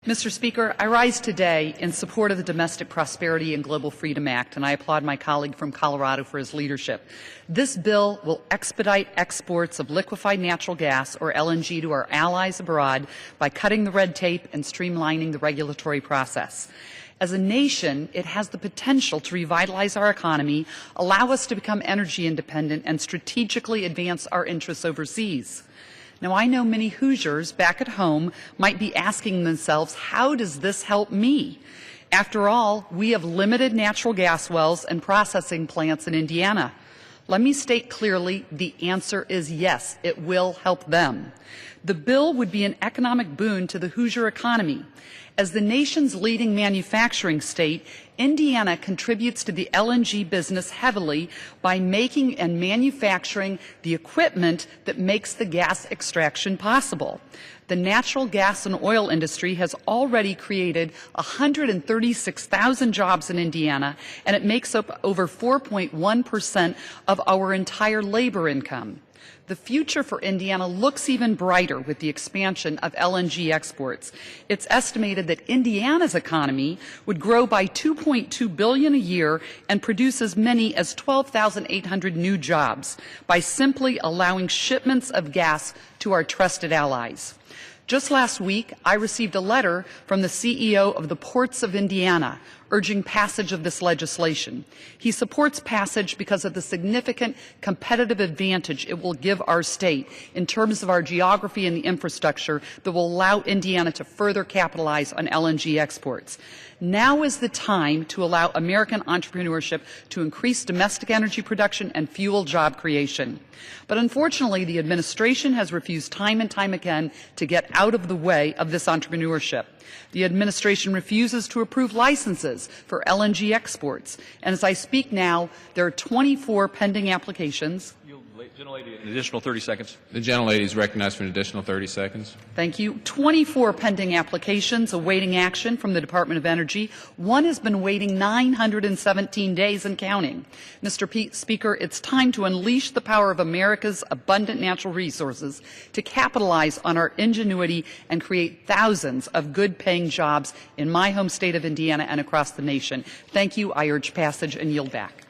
Mr. Speaker, I rise today in support of the Domestic Prosperity and Global Freedom Act, and I applaud my colleague from Colorado for his leadership. This bill will expedite exports of liquefied natural gas, or LNG, to our allies abroad by cutting the red tape and streamlining the regulatory process. As a nation, it has the potential to revitalize our economy, allow us to become energy independent, and strategically advance our interests overseas. Now, I know many Hoosiers back at home might be asking themselves, how does this help me? After all, we have limited natural gas wells and processing plants in Indiana. Let me state clearly, the answer is yes, it will help them. The bill would be an economic boon to the Hoosier economy. As the nation's leading manufacturing state, Indiana contributes to the LNG business heavily by making and manufacturing the equipment that makes the gas extraction possible. The natural gas and oil industry has already created 136,000 jobs in Indiana, and it makes up over 4.1% of our entire labor income. The future for Indiana looks even brighter with the expansion of LNG exports. It's estimated that Indiana's economy would grow by $2.2 billion a year and produce as many as 12,800 new jobs by simply allowing shipments of gas to our trusted allies. Just last week, I received a letter from the CEO of the Ports of Indiana urging passage of this legislation. He supports passage because of the significant competitive advantage it will give our state in terms of our geography and the infrastructure that will allow Indiana to further capitalize on LNG exports. Now is the time to allow American entrepreneurship to increase domestic energy production and fuel job creation. But unfortunately, the administration has refused time and time again to get out of the way of this entrepreneurship. The administration refuses to approve licenses for LNG exports. And as I speak now, there are 24 pending applications. Gentlelady, an additional 30 seconds. The gentlelady is recognized for an additional 30 seconds. Thank you. 24 pending applications awaiting action from the Department of Energy. One has been waiting 917 days and counting. Mr. Speaker, it's time to unleash the power of America's abundant natural resources to capitalize on our ingenuity and create thousands of good-paying jobs in my home state of Indiana and across the nation. Thank you. I urge passage and yield back.